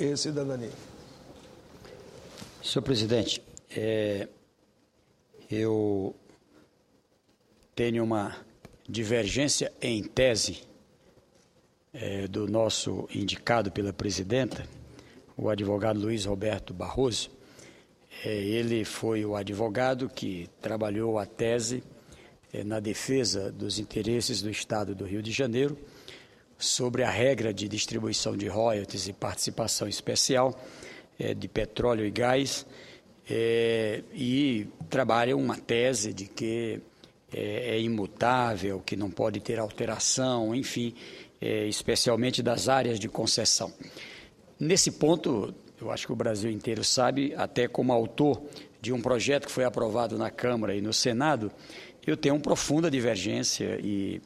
e Cidadania. Senhor presidente, eu tenho uma divergência em tese do nosso indicado pela presidenta, o advogado Luiz Roberto Barroso. Ele foi o advogado que trabalhou a tese na defesa dos interesses do Estado do Rio de Janeiro sobre a regra de distribuição de royalties e participação especial de petróleo e gás, e trabalha uma tese de que é imutável, que não pode ter alteração, enfim, especialmente das áreas de concessão. Nesse ponto, eu acho que o Brasil inteiro sabe, até como autor de um projeto que foi aprovado na Câmara e no Senado, eu tenho uma profunda divergência e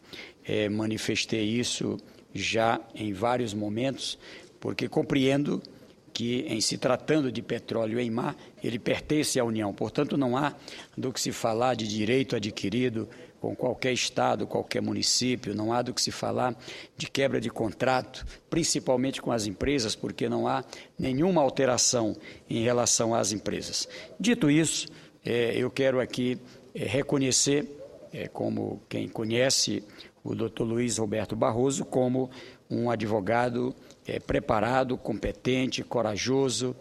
manifestei isso já em vários momentos, porque compreendo que, em se tratando de petróleo em mar, ele pertence à União. Portanto, não há do que se falar de direito adquirido com qualquer estado, qualquer município, não há do que se falar de quebra de contrato, principalmente com as empresas, porque não há nenhuma alteração em relação às empresas. Dito isso, eu quero aqui reconhecer, como quem conhece o doutor Luiz Roberto Barroso, como um advogado preparado, competente, corajoso,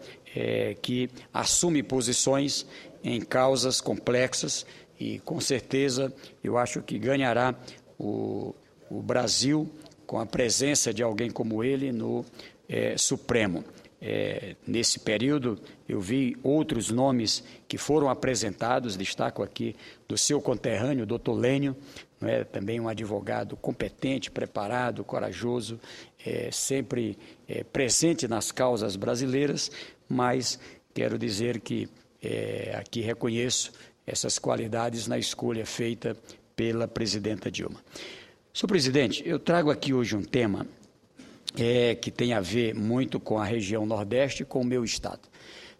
que assume posições em causas complexas e, com certeza, eu acho que ganhará o Brasil com a presença de alguém como ele no Supremo. Nesse período, eu vi outros nomes que foram apresentados, destaco aqui do seu conterrâneo, doutor Lênio, também um advogado competente, preparado, corajoso, sempre presente nas causas brasileiras, mas quero dizer que aqui reconheço essas qualidades na escolha feita pela presidenta Dilma. Senhor presidente, eu trago aqui hoje um tema que tem a ver muito com a região Nordeste e com o meu estado.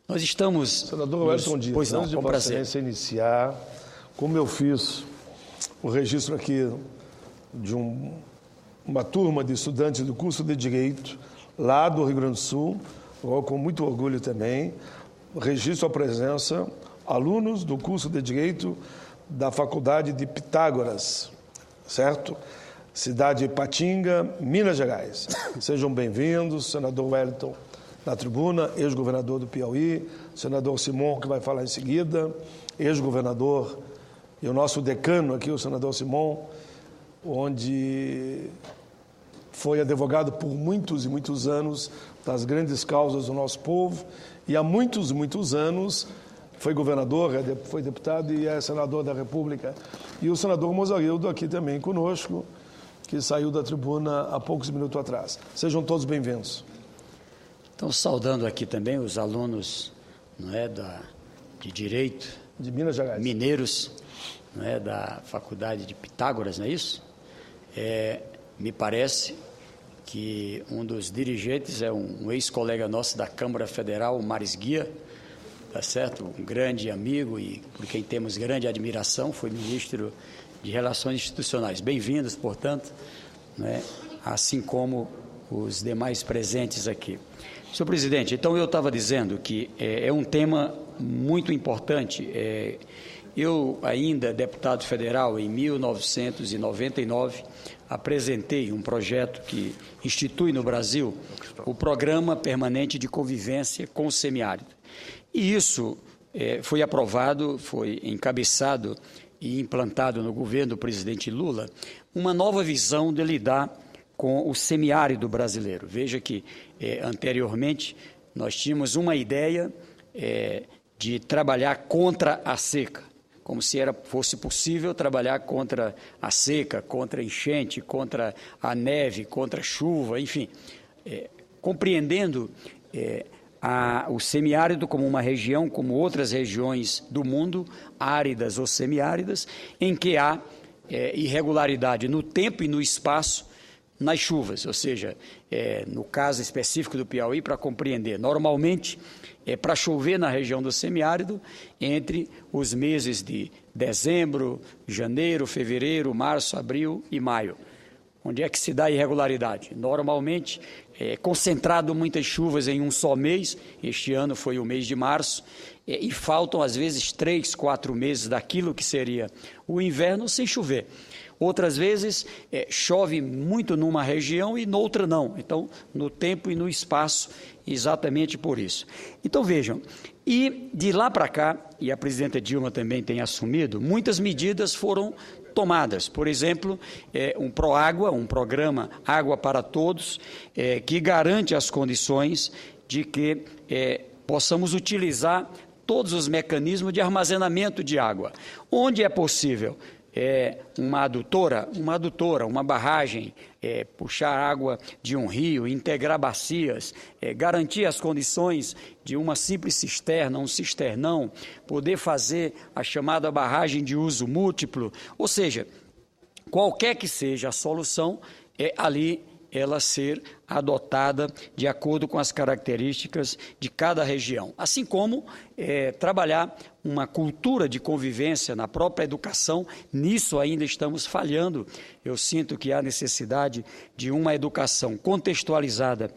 Nós estamos... Senador Wellington Dias, pois não, antes de com Vossa prazer. Excelência iniciar, como eu fiz o registro aqui de uma turma de estudantes do curso de Direito lá do Rio Grande do Sul, com muito orgulho também, registro a presença alunos do curso de Direito da Faculdade de Pitágoras, certo? Cidade de Ipatinga, Minas Gerais. Sejam bem-vindos, senador Wellington na tribuna, ex-governador do Piauí, senador Simon, que vai falar em seguida, ex-governador e o nosso decano aqui, o senador Simon, onde foi advogado por muitos e muitos anos das grandes causas do nosso povo e há muitos e muitos anos foi governador, foi deputado e é senador da República. E o senador Mozarildo aqui também conosco, que saiu da tribuna há poucos minutos atrás. Sejam todos bem-vindos. Então, saudando aqui também os alunos de Direito, de Minas Gerais, mineiros, da Faculdade de Pitágoras, não é isso? Me parece que um dos dirigentes é um ex-colega nosso da Câmara Federal, o Maris Guia, tá certo? Um grande amigo e por quem temos grande admiração, foi ministro de Relações Institucionais. Bem-vindos, portanto, assim como os demais presentes aqui. Senhor presidente, então eu estava dizendo que é um tema muito importante. Eu, ainda deputado federal, em 1999, apresentei um projeto que institui no Brasil o Programa Permanente de Convivência com o Semiárido. E isso foi aprovado, foi encabeçado e implantado no governo do presidente Lula, uma nova visão de lidar com o semiárido brasileiro. Veja que, anteriormente, nós tínhamos uma ideia de trabalhar contra a seca, como se fosse possível trabalhar contra a seca, contra a enchente, contra a neve, contra a chuva, enfim, compreendendo o semiárido como uma região, como outras regiões do mundo, áridas ou semiáridas, em que há irregularidade no tempo e no espaço nas chuvas, ou seja, no caso específico do Piauí, para compreender, normalmente para chover na região do semiárido entre os meses de dezembro, janeiro, fevereiro, março, abril e maio. Onde é que se dá irregularidade? Normalmente concentrado muitas chuvas em um só mês. Este ano foi o mês de março, e faltam às vezes 3, 4 meses daquilo que seria o inverno sem chover. Outras vezes chove muito numa região e noutra não. Então, no tempo e no espaço, exatamente por isso. Então, vejam, e de lá para cá, e a presidenta Dilma também tem assumido, muitas medidas foram tomadas. Por exemplo, um Proágua, um programa Água para Todos, que garante as condições de que possamos utilizar todos os mecanismos de armazenamento de água. Onde é possível, uma adutora, uma barragem, puxar água de um rio, integrar bacias, garantir as condições de uma simples cisterna, um cisternão, poder fazer a chamada barragem de uso múltiplo, ou seja, qualquer que seja a solução, ali ela ser adotada de acordo com as características de cada região. Assim como trabalhar uma cultura de convivência na própria educação, nisso ainda estamos falhando. Eu sinto que há necessidade de uma educação contextualizada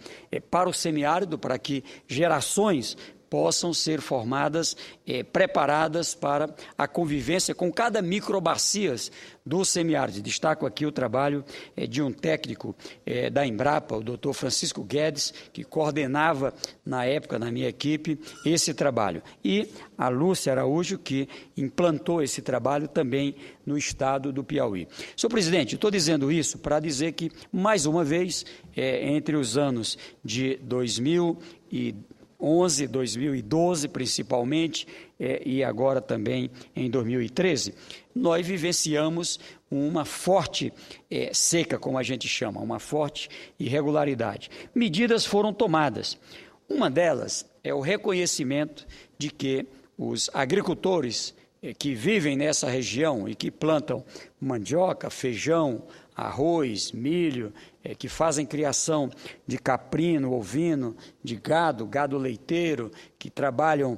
para o semiárido, para que gerações possam ser formadas, preparadas para a convivência com cada microbacias do semiárido. Destaco aqui o trabalho de um técnico da Embrapa, o doutor Francisco Guedes, que coordenava na época, na minha equipe, esse trabalho. E a Lúcia Araújo, que implantou esse trabalho também no estado do Piauí. Senhor presidente, estou dizendo isso para dizer que, mais uma vez, entre os anos de 2011, 2012 principalmente, e agora também em 2013, nós vivenciamos uma forte seca, como a gente chama, uma forte irregularidade. Medidas foram tomadas. Uma delas é o reconhecimento de que os agricultores que vivem nessa região e que plantam mandioca, feijão, arroz, milho, que fazem criação de caprino, ovino, de gado, gado leiteiro, que trabalham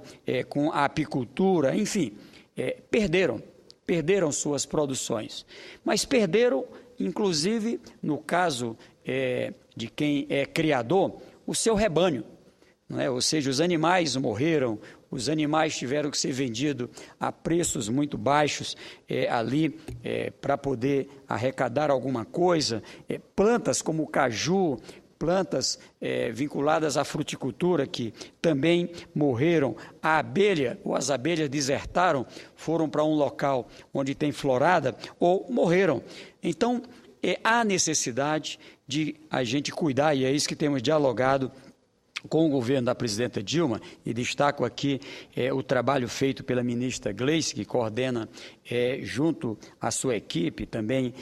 com a apicultura, enfim, perderam suas produções. Mas perderam, inclusive, no caso de quem é criador, o seu rebanho, não é? Ou seja, os animais morreram, os animais tiveram que ser vendidos a preços muito baixos ali para poder arrecadar alguma coisa. Plantas como o caju, plantas vinculadas à fruticultura que também morreram. A abelha, ou as abelhas desertaram, foram para um local onde tem florada ou morreram. Então, há necessidade de a gente cuidar, e é isso que temos dialogado com o governo da presidenta Dilma, e destaco aqui o trabalho feito pela ministra Gleice, que coordena junto à sua equipe, também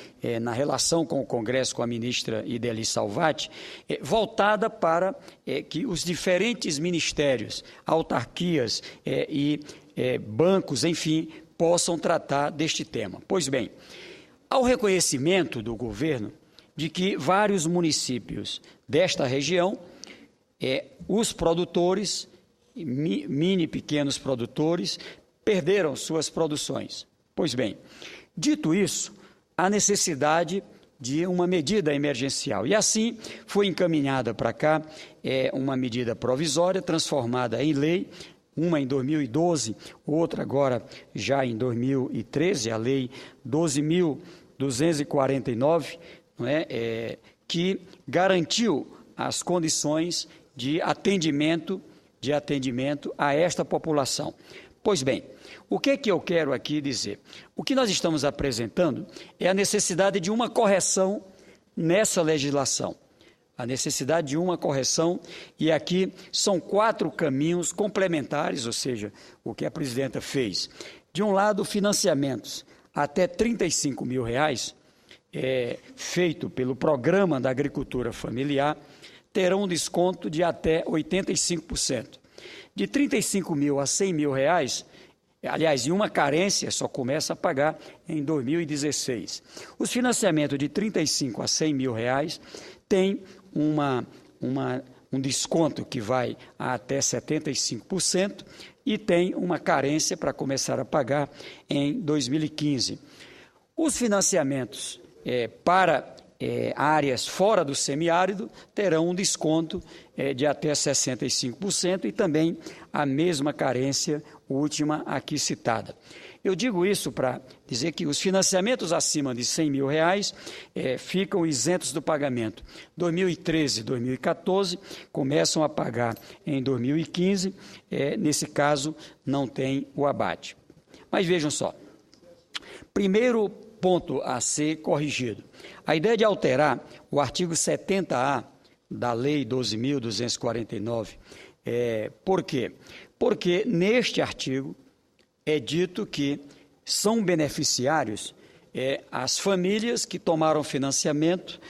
na relação com o Congresso, com a ministra Ideli Salvati, voltada para que os diferentes ministérios, autarquias e bancos, enfim, possam tratar deste tema. Pois bem, ao reconhecimento do governo de que vários municípios desta região, os produtores, mini pequenos produtores, perderam suas produções. Pois bem, dito isso, há necessidade de uma medida emergencial. E assim foi encaminhada para cá uma medida provisória, transformada em lei, uma em 2012, outra agora já em 2013, a Lei 12.249, não é? Que garantiu as condições de atendimento a esta população. Pois bem, o que é que eu quero aqui dizer? O que nós estamos apresentando é a necessidade de uma correção nessa legislação. A necessidade de uma correção, e aqui são 4 caminhos complementares, ou seja, o que a presidenta fez. De um lado, financiamentos até R$35 mil, feito pelo Programa da Agricultura Familiar, terão um desconto de até 85%. De 35 mil a 100 mil reais, aliás, em uma carência, só começa a pagar em 2016. Os financiamentos de 35 a 100 mil reais têm um desconto que vai a até 75% e tem uma carência para começar a pagar em 2015. Os financiamentos para áreas fora do semiárido terão um desconto de até 65% e também a mesma carência última aqui citada. Eu digo isso para dizer que os financiamentos acima de R$100 mil ficam isentos do pagamento. 2013 e 2014 começam a pagar em 2015, nesse caso não tem o abate. Mas vejam só, primeiro ponto a ser corrigido. A ideia de alterar o artigo 70A da Lei 12.249, por quê? Porque neste artigo é dito que são beneficiários as famílias que tomaram financiamento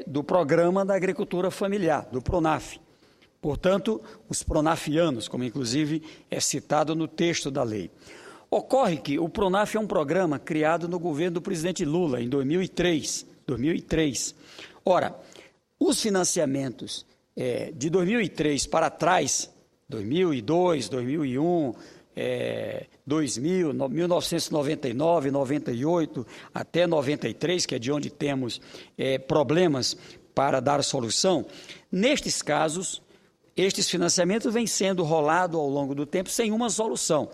do Programa da Agricultura Familiar, do PRONAF. Portanto, os pronafianos, como inclusive é citado no texto da lei. Ocorre que o PRONAF é um programa criado no governo do presidente Lula, em 2003. Ora, os financiamentos de 2003 para trás, 2002, 2001, 2000, 1999, 98, até 93, que é de onde temos problemas para dar solução, nestes casos, estes financiamentos vêm sendo rolados ao longo do tempo sem uma solução.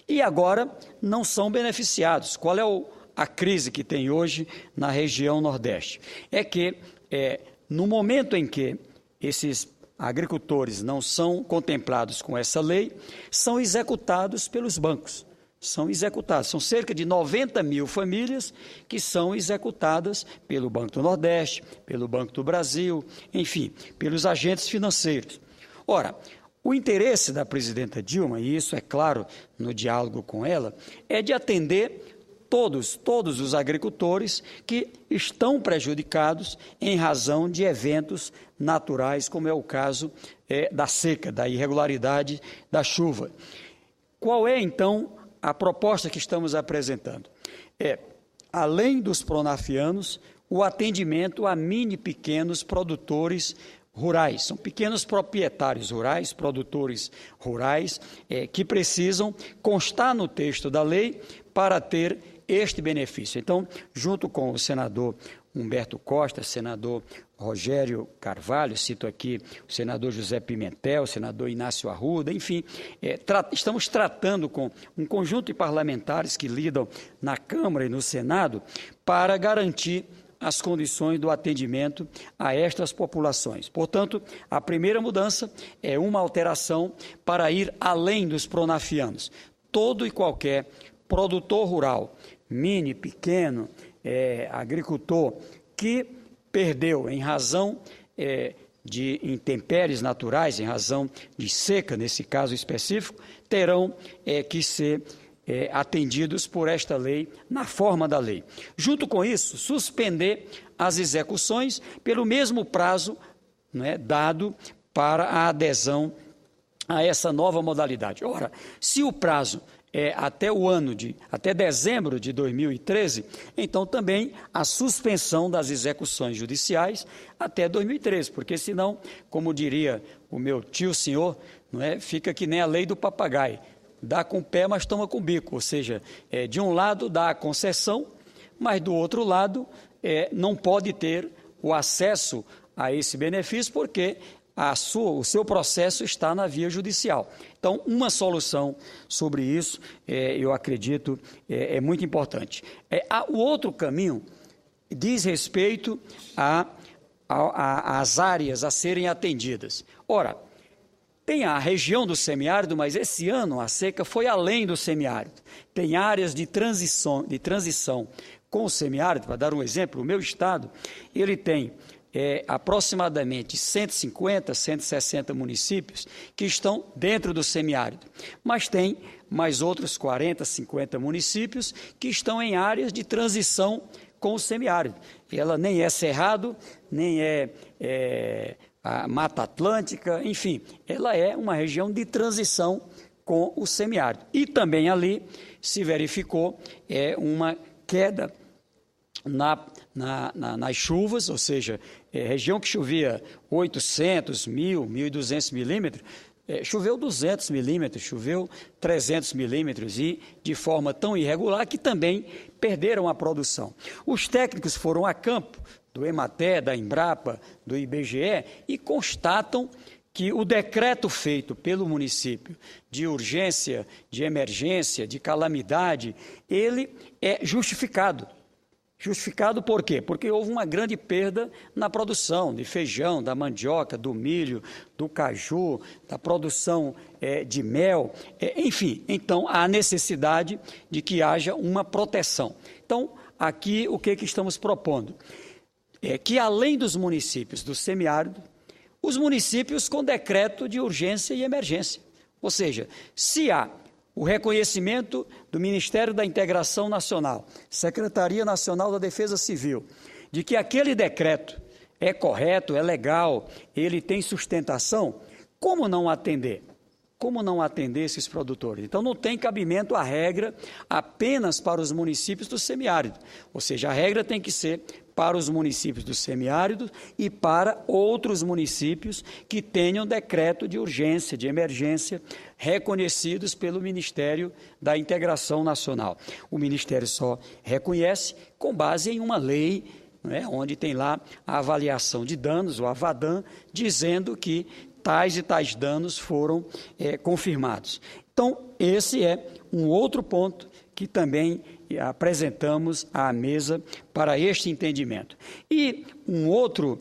E agora não são beneficiados. Qual é a crise que tem hoje na região Nordeste? É que, no momento em que esses agricultores não são contemplados com essa lei, são executados pelos bancos. São cerca de 90 mil famílias que são executadas pelo Banco do Nordeste, pelo Banco do Brasil, enfim, pelos agentes financeiros. Ora, o interesse da presidenta Dilma, e isso é claro no diálogo com ela, é de atender todos os agricultores que estão prejudicados em razão de eventos naturais, como é o caso da seca, da irregularidade da chuva. Qual é, então, a proposta que estamos apresentando? Além dos pronafianos, o atendimento a mini e pequenos produtores rurais. São pequenos proprietários rurais, produtores rurais, que precisam constar no texto da lei para ter este benefício. Então, junto com o senador Humberto Costa, senador Rogério Carvalho, cito aqui o senador José Pimentel, o senador Inácio Arruda, enfim, estamos tratando com um conjunto de parlamentares que lidam na Câmara e no Senado para garantir as condições do atendimento a estas populações. Portanto, a primeira mudança é uma alteração para ir além dos pronafianos. Todo e qualquer produtor rural, mini, pequeno, agricultor, que perdeu em razão de intempéries naturais, em razão de seca, nesse caso específico, terão que ser atendidos por esta lei, na forma da lei. Junto com isso, suspender as execuções pelo mesmo prazo dado para a adesão a essa nova modalidade. Ora, se o prazo até dezembro de 2013, então também a suspensão das execuções judiciais até 2013, porque senão, como diria o meu tio senhor, fica que nem a lei do papagaio, dá com o pé, mas toma com o bico, ou seja, de um lado dá a concessão, mas do outro lado não pode ter o acesso a esse benefício, porque o seu processo está na via judicial. Então, uma solução sobre isso, eu acredito, é muito importante. O outro caminho diz respeito às áreas a serem atendidas. Ora, tem a região do semiárido, mas esse ano a seca foi além do semiárido. Tem áreas de transição com o semiárido. Para dar um exemplo, o meu estado, ele tem aproximadamente 150, 160 municípios que estão dentro do semiárido, mas tem mais outros 40, 50 municípios que estão em áreas de transição com o semiárido. Ela nem é cerrado, nem a Mata Atlântica, enfim, ela é uma região de transição com o semiárido. E também ali se verificou uma queda nas chuvas, ou seja, região que chovia 800, 1.000, 1.200 milímetros, choveu 200 milímetros, choveu 300 milímetros e de forma tão irregular que também perderam a produção. Os técnicos foram a campo, do Emater, da Embrapa, do IBGE, e constatam que o decreto feito pelo município de urgência, de emergência, de calamidade, ele é justificado. Justificado por quê? Porque houve uma grande perda na produção de feijão, da mandioca, do milho, do caju, da produção de mel, enfim. Então, há necessidade de que haja uma proteção. Então, aqui o que estamos propondo? É que, além dos municípios do semiárido, os municípios com decreto de urgência e emergência. Ou seja, se há o reconhecimento do Ministério da Integração Nacional, Secretaria Nacional da Defesa Civil, de que aquele decreto é correto, é legal, ele tem sustentação, como não atender? Como não atender esses produtores? Então, não tem cabimento a regra apenas para os municípios do semiárido, ou seja, a regra tem que ser para os municípios do semiárido e para outros municípios que tenham decreto de urgência, de emergência, reconhecidos pelo Ministério da Integração Nacional. O Ministério só reconhece com base em uma lei, onde tem lá a avaliação de danos, o AVADAN, dizendo que tais e tais danos foram confirmados. Então, esse é um outro ponto que também apresentamos à mesa para este entendimento. E um outro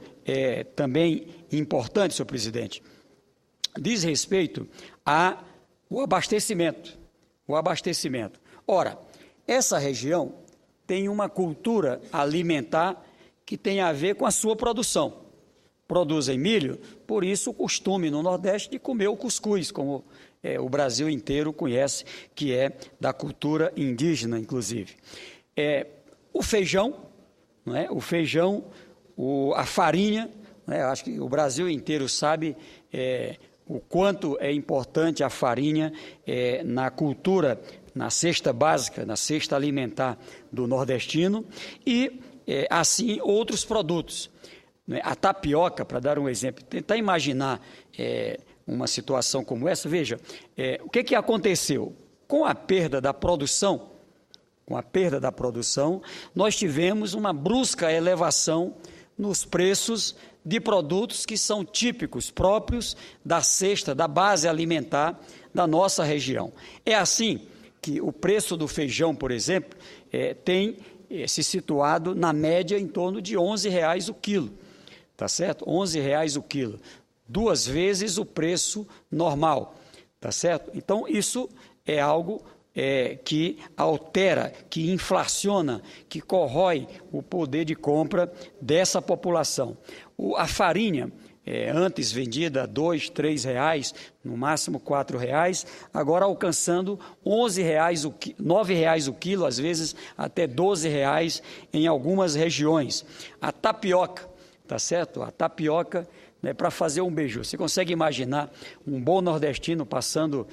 também importante, senhor presidente, diz respeito ao abastecimento. O abastecimento. Ora, essa região tem uma cultura alimentar que tem a ver com a sua produção. Produzem milho, por isso o costume no Nordeste de comer o cuscuz, como o Brasil inteiro conhece, que é da cultura indígena, inclusive. O feijão, o feijão, a farinha, acho que o Brasil inteiro sabe o quanto é importante a farinha na cultura, na cesta básica, na cesta alimentar do nordestino, e assim outros produtos. A tapioca, para dar um exemplo, tentar imaginar uma situação como essa, veja, o que aconteceu? Com a perda da produção, nós tivemos uma brusca elevação nos preços de produtos que são típicos, próprios da cesta, da base alimentar da nossa região. É assim que o preço do feijão, por exemplo, tem se situado na média em torno de R$11 o quilo. Tá certo? R$11 o quilo, 2 vezes o preço normal, tá certo? Então, isso é algo que altera, que inflaciona, que corrói o poder de compra dessa população. A farinha, antes vendida a R$2, R$3, no máximo R$4, agora alcançando R$11, R$9 o quilo, às vezes até R$12 em algumas regiões. A tapioca, tá certo? A tapioca, para fazer um beiju. Você consegue imaginar um bom nordestino passando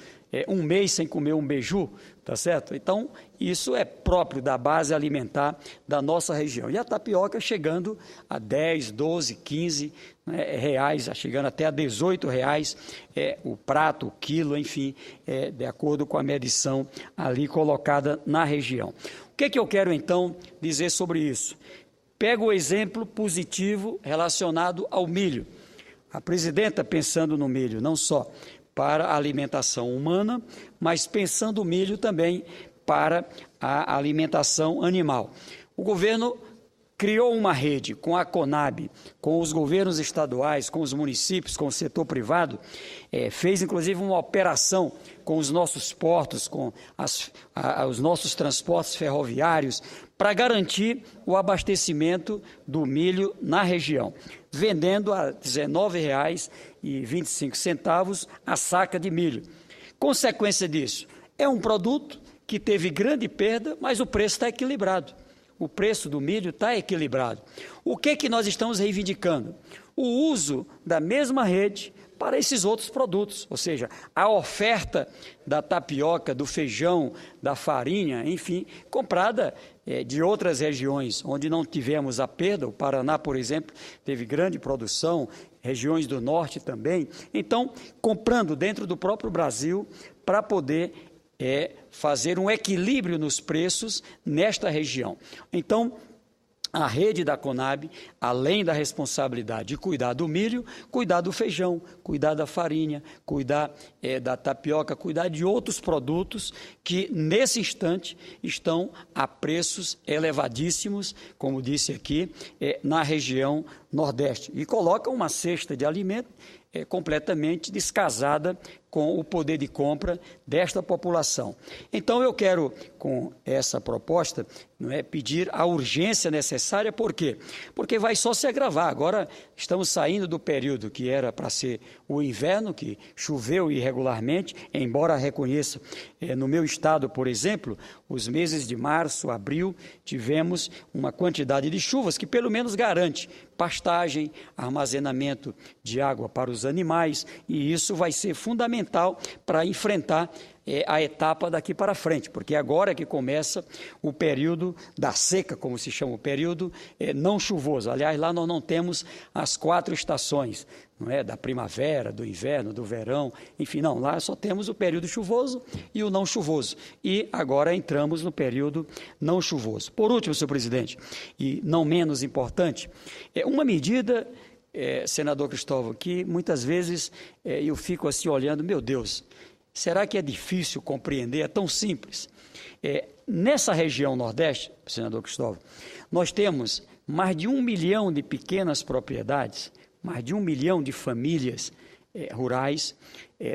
um mês sem comer um beiju, tá certo? Então, isso é próprio da base alimentar da nossa região. E a tapioca chegando a 10, 12, 15 reais, chegando até a R$18 o prato, o quilo, enfim, de acordo com a medição ali colocada na região. O que eu quero, então, dizer sobre isso? Pega o exemplo positivo relacionado ao milho. A presidenta pensando no milho, não só para a alimentação humana, mas pensando o milho também para a alimentação animal. O governo criou uma rede com a Conab, com os governos estaduais, com os municípios, com o setor privado, fez inclusive uma operação com os nossos portos, com os nossos transportes ferroviários, para garantir o abastecimento do milho na região, vendendo a R$19,25 a saca de milho. Consequência disso, é um produto que teve grande perda, mas o preço está equilibrado. O preço do milho está equilibrado. O que nós estamos reivindicando? O uso da mesma rede para esses outros produtos, ou seja, a oferta da tapioca, do feijão, da farinha, enfim, comprada de outras regiões onde não tivemos a perda. O Paraná, por exemplo, teve grande produção, regiões do norte também. Então, comprando dentro do próprio Brasil para poder fazer um equilíbrio nos preços nesta região. Então, a rede da Conab, além da responsabilidade de cuidar do milho, cuidar do feijão, cuidar da farinha, cuidar da tapioca, cuidar de outros produtos que, nesse instante, estão a preços elevadíssimos, como disse aqui, na região Nordeste. E colocam uma cesta de alimento completamente descasada com o poder de compra desta população. Então, eu quero, com essa proposta, pedir a urgência necessária. Por quê? Porque vai só se agravar. Agora, estamos saindo do período que era para ser o inverno, que choveu irregularmente, embora reconheça, no meu estado, por exemplo, os meses de março, abril, tivemos uma quantidade de chuvas que pelo menos garante pastagem, armazenamento de água para os animais, e isso vai ser fundamental para enfrentar a etapa daqui para frente, porque agora é que começa o período da seca, como se chama, o período não chuvoso. Aliás, lá nós não temos as 4 estações, não é? Da primavera, do inverno, do verão, enfim, não, lá só temos o período chuvoso e o não chuvoso, e agora entramos no período não chuvoso. Por último, senhor presidente, e não menos importante, uma medida, senador Cristóvão, que muitas vezes eu fico assim olhando, meu Deus, será que é difícil compreender? É tão simples. Nessa região Nordeste, senador Cristóvão, nós temos mais de 1 milhão de pequenas propriedades, mais de 1 milhão de famílias rurais,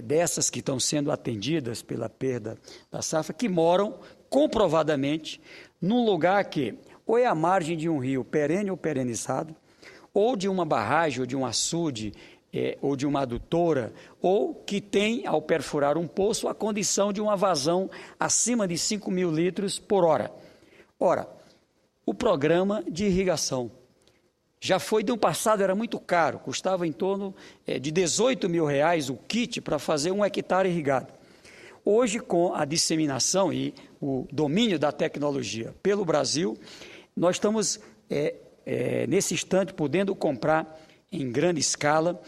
dessas que estão sendo atendidas pela perda da safra, que moram comprovadamente num lugar que ou é à margem de um rio perene ou perenizado, ou de uma barragem, ou de um açude, ou de uma adutora, ou que tem, ao perfurar um poço, a condição de uma vazão acima de 5.000 litros por hora. Ora, o programa de irrigação já foi, no passado era muito caro, custava em torno de R$18.000 o kit para fazer 1 hectare irrigado. Hoje, com a disseminação e o domínio da tecnologia pelo Brasil, nós estamos, nesse instante, podendo comprar em grande escala,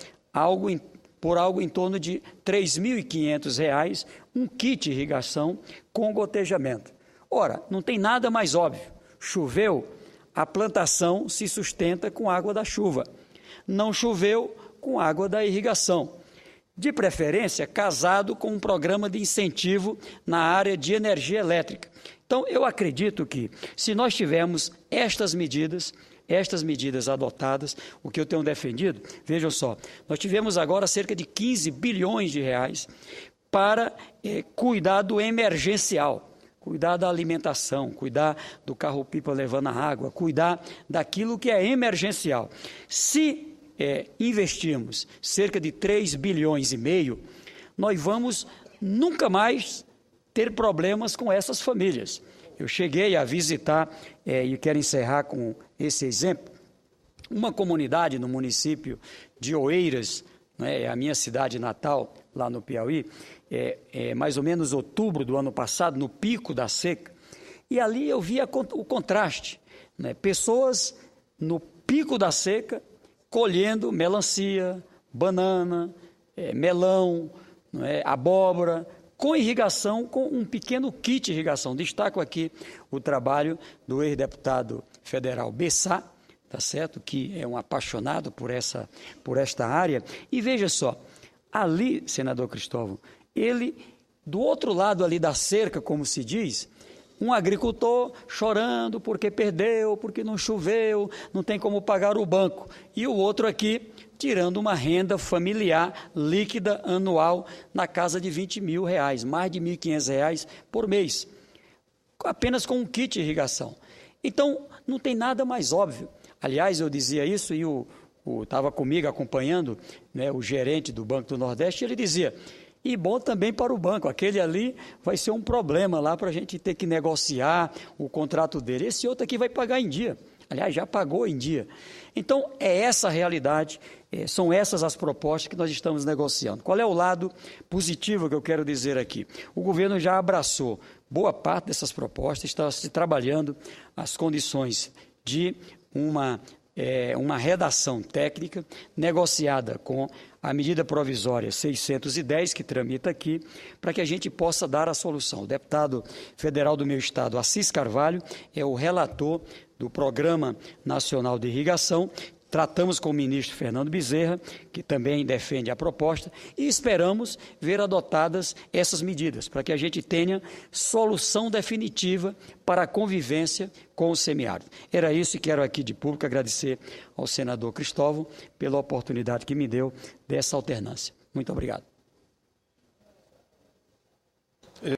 por algo em torno de R$ 3.500, um kit de irrigação com gotejamento. Ora, não tem nada mais óbvio. Choveu, a plantação se sustenta com água da chuva. Não choveu, com água da irrigação. De preferência, casado com um programa de incentivo na área de energia elétrica. Então, eu acredito que, se nós tivermos estas medidas adotadas, o que eu tenho defendido, vejam só, nós tivemos agora cerca de 15 bilhões de reais para cuidar do emergencial, cuidar da alimentação, cuidar do carro-pipa levando a água, cuidar daquilo que é emergencial. Se investirmos cerca de 3 bilhões e meio, nós vamos nunca mais ter problemas com essas famílias. Eu cheguei a visitar, e quero encerrar com esse exemplo, uma comunidade no município de Oeiras, a minha cidade natal, lá no Piauí, mais ou menos outubro do ano passado, no pico da seca, e ali eu via o contraste, pessoas no pico da seca, colhendo melancia, banana, melão, abóbora, com irrigação, com um pequeno kit de irrigação. Destaco aqui o trabalho do ex-deputado federal Bessá, tá certo? Que é um apaixonado por esta área. E veja só, ali, senador Cristóvão, ele, do outro lado ali da cerca, como se diz, um agricultor chorando porque perdeu, porque não choveu, não tem como pagar o banco. E o outro aqui tirando uma renda familiar líquida anual na casa de R$20.000, mais de R$1.500 por mês, apenas com um kit de irrigação. Então, não tem nada mais óbvio. Aliás, eu dizia isso e estava comigo acompanhando, o gerente do Banco do Nordeste, ele dizia, e bom também para o banco, aquele ali vai ser um problema lá para a gente ter que negociar o contrato dele. Esse outro aqui vai pagar em dia. Aliás, já pagou em dia. Então, é essa a realidade, são essas as propostas que nós estamos negociando. Qual é o lado positivo que eu quero dizer aqui? O governo já abraçou boa parte dessas propostas, está se trabalhando as condições de uma uma redação técnica negociada com a medida provisória 610, que tramita aqui, para que a gente possa dar a solução. O deputado federal do meu estado, Assis Carvalho, é o relator do Programa Nacional de Irrigação. Tratamos com o ministro Fernando Bezerra, que também defende a proposta, e esperamos ver adotadas essas medidas, para que a gente tenha solução definitiva para a convivência com o semiárido. Era isso, e quero aqui de público agradecer ao senador Cristóvão pela oportunidade que me deu dessa alternância. Muito obrigado.